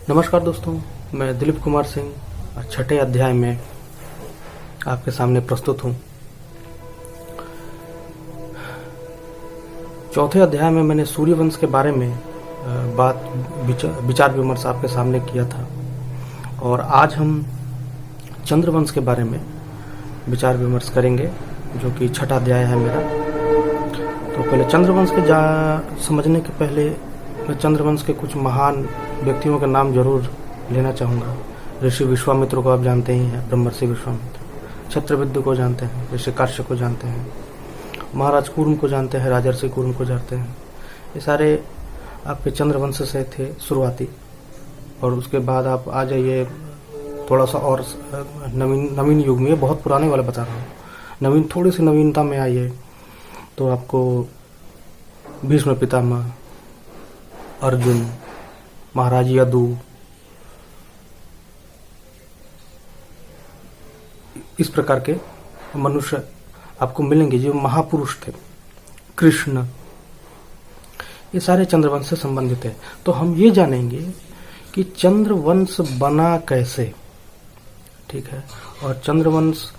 नमस्कार दोस्तों, मैं दिलीप कुमार सिंह छठे अध्याय में आपके सामने प्रस्तुत हूँ। चौथे अध्याय में मैंने सूर्यवंश के बारे में विचार विमर्श आपके सामने किया था और आज हम चंद्रवंश के बारे में विचार विमर्श करेंगे, जो कि छठा अध्याय है मेरा। तो पहले चंद्रवंश के समझने के पहले मैं चंद्रवंश के कुछ महान व्यक्तियों का नाम जरूर लेना चाहूँगा। ऋषि विश्वामित्र को आप जानते ही हैं, ब्रह्मर्षि विश्वामित्र। छत्रविद्य को जानते हैं, ऋषि काश्यप को जानते हैं, महाराज कूर्म को जानते हैं, राजर्षि कूर्म को जानते हैं। ये सारे आपके चंद्रवंश से थे शुरुआती। और उसके बाद आप आ जाइए थोड़ा सा और नवीन युग में, बहुत पुराने वाला बता रहा हूँ, थोड़ी सी नवीनता में आइए तो आपको भीष्म पितामह, अर्जुन, महाराज यदु, इस प्रकार के मनुष्य आपको मिलेंगे जो महापुरुष थे। कृष्ण, ये सारे चंद्रवंश से संबंधित है। तो हम ये जानेंगे कि चंद्रवंश बना कैसे, ठीक है, और चंद्रवंश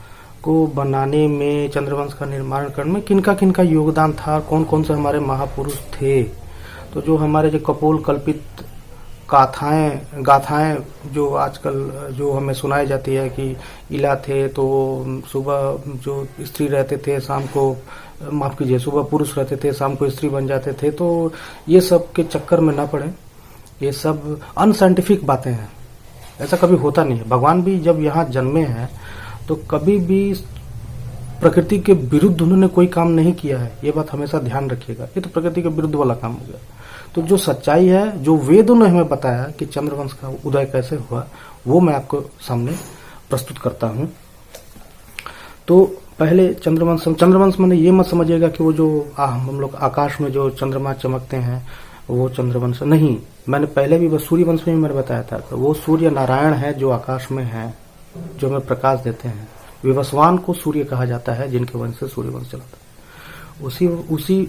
को बनाने में, चंद्रवंश का निर्माण करने में किनका किनका योगदान था, कौन कौन से हमारे महापुरुष थे। तो जो हमारे जो कपोल कल्पित गाथाएं जो आजकल जो हमें सुनाई जाती है कि इला थे तो सुबह जो स्त्री रहते थे शाम को, माफ कीजिए, सुबह पुरुष रहते थे शाम को स्त्री बन जाते थे, तो ये सब के चक्कर में ना पड़े। ये सब अनसाइंटिफिक बातें हैं, ऐसा कभी होता नहीं है। भगवान भी जब यहाँ जन्मे हैं तो कभी भी प्रकृति के विरुद्ध उन्होंने कोई काम नहीं किया है। ये बात हमेशा ध्यान रखिएगा। ये तो प्रकृति के विरुद्ध वाला काम हो गया। तो जो सच्चाई है, जो वेदों ने हमें बताया कि चंद्रवंश का उदय कैसे हुआ, वो मैं आपको सामने प्रस्तुत करता हूं। तो पहले चंद्रवंश मैंने ये मत समझिएगा कि वो जो हम लोग आकाश में जो चंद्रमा चमकते हैं वो चंद्रवंश नहीं। मैंने पहले भी सूर्यवंश में मैंने बताया था कि वो सूर्य नारायण है जो आकाश में है, जो हमें प्रकाश देते हैं। विवस्वान को सूर्य कहा जाता है, जिनके वंश से सूर्यवंश चलता है।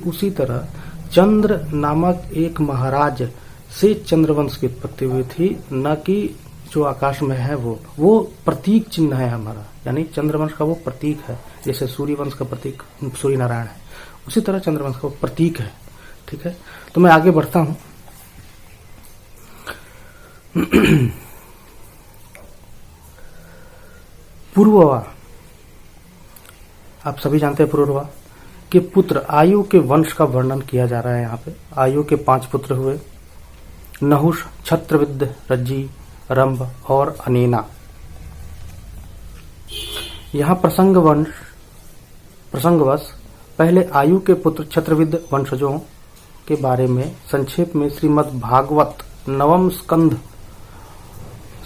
उसी तरह चंद्र नामक एक महाराज से चंद्रवंश की उत्पत्ति हुई थी, न कि जो आकाश में है वो प्रतीक चिन्ह है हमारा, यानी चंद्रवंश का वो प्रतीक है। जैसे सूर्यवंश का प्रतीक सूर्य नारायण है, उसी तरह चंद्रवंश का वो प्रतीक है, ठीक है। तो मैं आगे बढ़ता हूं। पुरुरवा, आप सभी जानते हैं पुरुरवा के पुत्र आयु के वंश का वर्णन किया जा रहा है। यहाँ पे आयु के 5 पुत्र हुए, नहुष, छत्रविद, रज्जी, रंभ और अनेना। यहाँ प्रसंगवश पहले आयु के पुत्र छत्रविद वंशजों के बारे में संक्षेप में श्रीमद् भागवत नवम स्कंध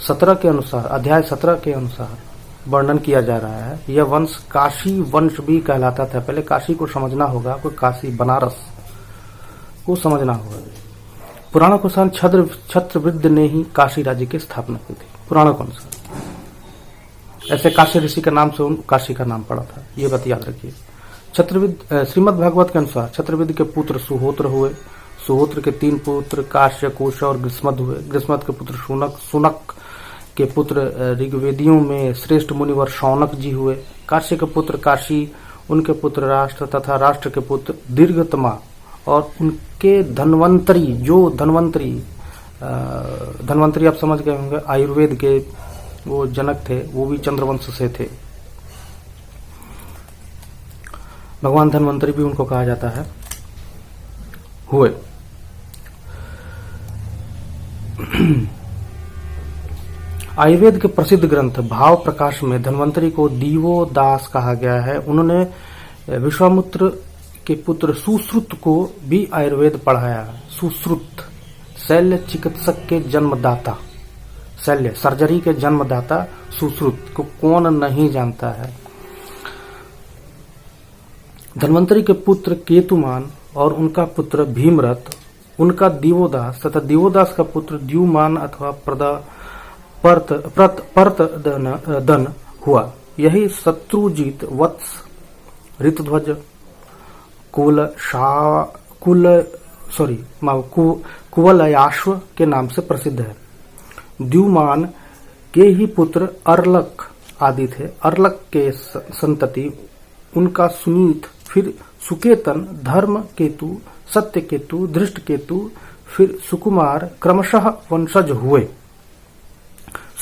17 के अनुसार, अध्याय 17 के अनुसार वर्णन किया जा रहा है। यह वंश काशी वंश भी कहलाता था। पहले काशी को समझना होगा, कोई काशी बनारस को समझना होगा। पुराणों के अनुसार छत्रविद ने ही काशी राज्य की स्थापना की थी, पुराणों के अनुसार। ऐसे काशी ऋषि के नाम से काशी का नाम पड़ा था, ये बात याद रखिए। श्रीमद् भागवत के अनुसार छत्रविद के पुत्र सुहोत्र हुए। सुहोत्र के 3 पुत्र काश्य, कुश और ग्रीष्मद हुए। ग्रीष्मद के पुत्र सुनक के पुत्र ऋग्वेदियों में श्रेष्ठ मुनिवर शौनक जी हुए। काश्य के पुत्र काशी, उनके पुत्र राष्ट्र तथा राष्ट्र के पुत्र दीर्घतमा और उनके धन्वंतरी, जो धन्वंतरी आप समझ गए होंगे, आयुर्वेद के वो जनक थे, वो भी चंद्रवंश से थे। भगवान धन्वंतरी भी उनको कहा जाता है, हुए। आयुर्वेद के प्रसिद्ध ग्रंथ भाव प्रकाश में धन्वंतरी को दिवोदास कहा गया है। उन्होंने विश्वामित्र के पुत्र सुश्रुत को भी आयुर्वेद पढ़ाया। सुश्रुत शल्य चिकित्सक के जन्मदाता, शल्य सर्जरी के जन्मदाता सुश्रुत को कौन नहीं जानता है। धन्वंतरी के पुत्र केतुमान और उनका पुत्र भीमरथ, उनका दिवोदास तथा दिवोदास का पुत्र द्युमान अथवा पर्तदन हुआ। यही शत्रुजीत, वत्स, ऋतध्वज, कुवलयाश्व के नाम से प्रसिद्ध है। द्युमान के ही पुत्र अर्लक आदि थे। अर्लक के संतति उनका सुनीत, फिर सुकेतन, धर्म केतु, सत्य केतु, धृष्ट केतु, फिर सुकुमार क्रमशः वंशज हुए।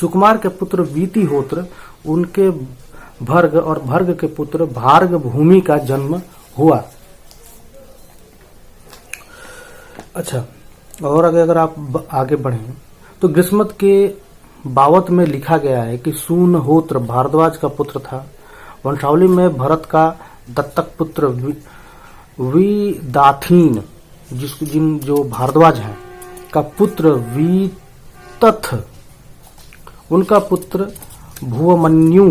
सुकुमार के पुत्र वीतिहोत्र, उनके भर्ग और भर्ग के पुत्र भार्ग भूमि का जन्म हुआ। अच्छा, और अगर आप आगे बढ़ें तो ग्रीष्मत के बावत में लिखा गया है कि सूनहोत्र भारद्वाज का पुत्र था। वंशावली में भरत का दत्तक पुत्र विदाथीन, जो भारद्वाज हैं, का पुत्र वितथ, उनका पुत्र भुवमन्यु,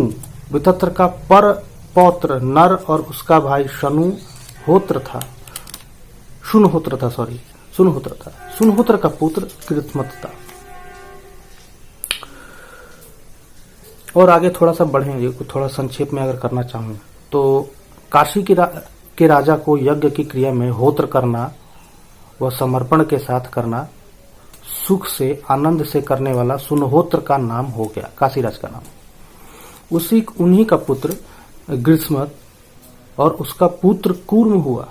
वितत्र का पर पौत्र नर और उसका भाई सुनहोत्र था। सुनहोत्र का पुत्र कृतमत था। और आगे थोड़ा सा बढ़ेंगे, थोड़ा संक्षेप में अगर करना चाहूं तो काशी के राजा को यज्ञ की क्रिया में होत्र करना व समर्पण के साथ करना, सुख से आनंद से करने वाला सुनहोत्र का नाम हो गया, काशीराज का नाम। उन्हीं का पुत्र ग्रीष्मत और उसका पुत्र कूर्म हुआ,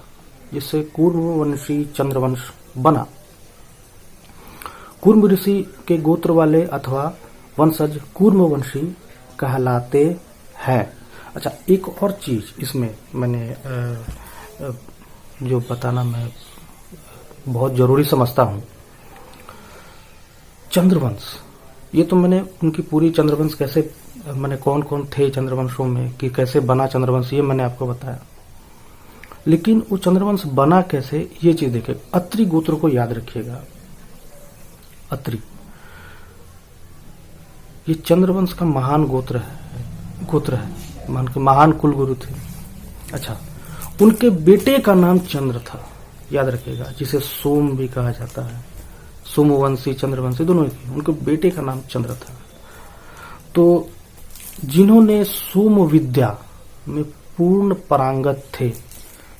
जिससे कूर्मवंशी चंद्रवंश बना। कूर्म ऋषि के गोत्र वाले अथवा वंशज कूर्मवंशी कहलाते हैं। अच्छा, एक और चीज इसमें मैंने जो बताना मैं बहुत जरूरी समझता हूं, चंद्रवंश, ये तो मैंने उनकी पूरी चंद्रवंश कैसे, मैंने कौन कौन थे चंद्रवंशों में, कि कैसे बना चंद्रवंश, ये मैंने आपको बताया। लेकिन वो चंद्रवंश बना कैसे, ये चीज देखिए। अत्रि गोत्र को याद रखिएगा। अत्रि ये चंद्रवंश का महान गोत्र है, महान कुल गुरु थे। अच्छा, उनके बेटे का नाम चंद्र था, याद रखिएगा, जिसे सोम भी कहा जाता है। सोमवंशी, चंद्रवंशी दोनों ही, उनके बेटे का नाम चंद्र था। तो जिन्होंने सोम विद्या में पूर्ण पारंगत थे,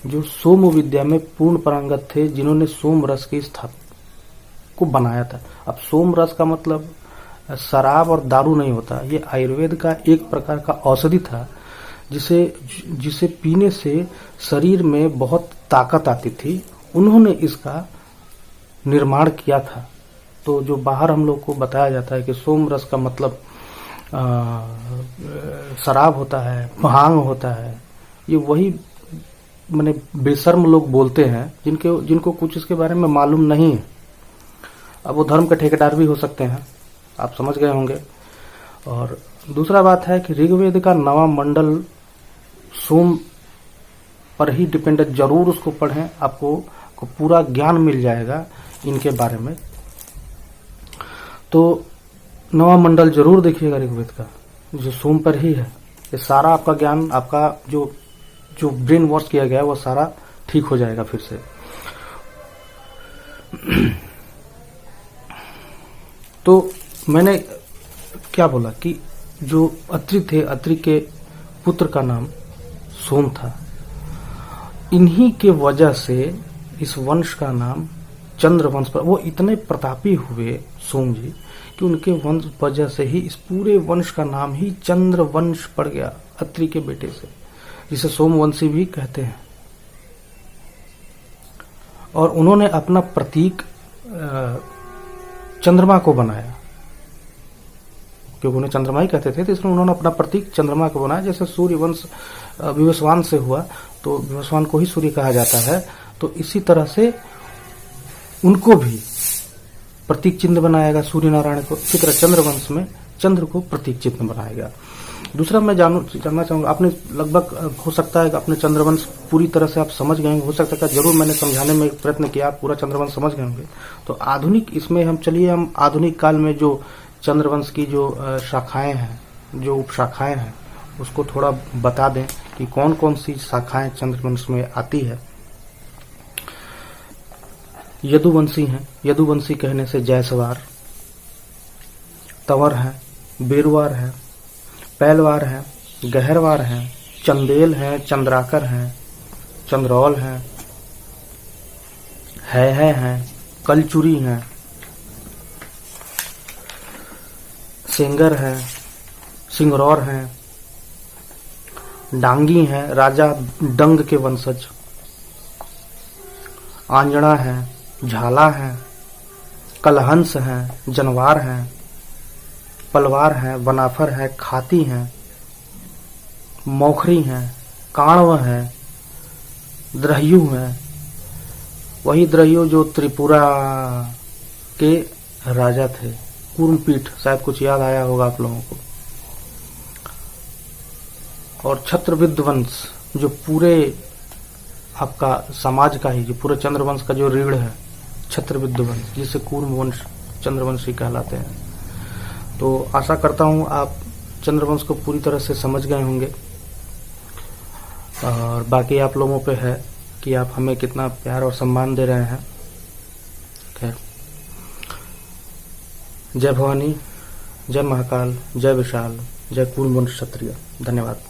जो सोम विद्या में पूर्ण पारंगत थे, जिन्होंने सोम रस की स्थापना को बनाया था। अब सोम रस का मतलब शराब और दारू नहीं होता, ये आयुर्वेद का एक प्रकार का औषधि था, जिसे पीने से शरीर में बहुत ताकत आती थी। उन्होंने इसका निर्माण किया था। तो जो बाहर हम लोग को बताया जाता है कि सोम रस का मतलब शराब होता है, भांग होता है, ये वही माने बेशर्म लोग बोलते हैं जिनको कुछ इसके बारे में मालूम नहीं है। अब वो धर्म के ठेकेदार भी हो सकते हैं, आप समझ गए होंगे। और दूसरा बात है कि ऋग्वेद का 9वां मंडल सोम पर ही डिपेंडेंट, जरूर उसको पढ़ें, आपको पूरा ज्ञान मिल जाएगा इनके बारे में। तो 9वां मंडल जरूर देखिएगा ऋग्वेद का, जो सोम पर ही है। ये सारा आपका ज्ञान, आपका जो ब्रेन वॉश किया गया है, वो सारा ठीक हो जाएगा फिर से। तो मैंने क्या बोला कि जो अत्रि थे, अत्रि के पुत्र का नाम सोम था। इन्हीं के वजह से इस वंश का नाम चंद्रवंश पर, वो इतने प्रतापी हुए सोम जी कि उनके वंश वजह से ही इस पूरे वंश का नाम ही चंद्रवंश पड़ गया, अत्रि के बेटे से, जिसे सोमवंशी भी कहते हैं। और उन्होंने अपना प्रतीक चंद्रमा को बनाया, क्योंकि उन्हें चंद्रमा ही कहते थे, तो इसलिए उन्होंने अपना प्रतीक चंद्रमा को बनाया। जैसे सूर्य वंश विवस्वान से हुआ, तो विवस्वान को ही सूर्य कहा जाता है, तो इसी तरह से उनको भी प्रतीक चिन्ह बनाएगा सूर्य नारायण को। इसी तरह चंद्रवंश में चंद्र को प्रतीक चिन्ह बनाएगा। दूसरा मैं जानना चाहूंगा, आपने लगभग हो सकता है कि अपने चंद्रवंश पूरी तरह से आप समझ गए होंगे, हो सकता है जरूर मैंने समझाने में प्रयत्न किया, आप पूरा चंद्रवंश समझ गए होंगे। तो आधुनिक इसमें हम आधुनिक काल में जो चंद्रवंश की जो शाखाएं हैं, जो उपशाखाएं हैं, उसको थोड़ा बता दें कि कौन कौन सी शाखाएं चंद्रवंश में आती है। यदुवंशी हैं, यदुवंशी कहने से जायसवार, तंवर है, बेरुवार है, पैलवार है, गहरवार है, चंदेल है, चंद्राकर है, चंद्रौल है, कलचुरी है, सेंगर है, सिंगरौर हैं, डांगी हैं, राजा डंग के वंशज, आंजणा है, झाला है, कलहंस हैं, जनवार हैं, पलवार हैं, वनाफर है, खाती हैं, मौखरी हैं, काणव हैं, द्रह्यु हैं। वही द्रह्यु जो त्रिपुरा के राजा थे। कूर्मपीठ, शायद कुछ याद आया होगा आप लोगों को। और छत्रविद्ध वंश जो पूरे आपका समाज का ही, जो पूरे चंद्रवंश का जो रीढ़ है, छत्रविद्ध वंश, जिसे कूर्म वंश चंद्रवंशी कहलाते हैं। तो आशा करता हूं आप चंद्रवंश को पूरी तरह से समझ गए होंगे, और बाकी आप लोगों पे है कि आप हमें कितना प्यार और सम्मान दे रहे हैं। खैर, जय भवानी, जय महाकाल, जय विशाल, जय कूर्म वंश क्षत्रिय। धन्यवाद।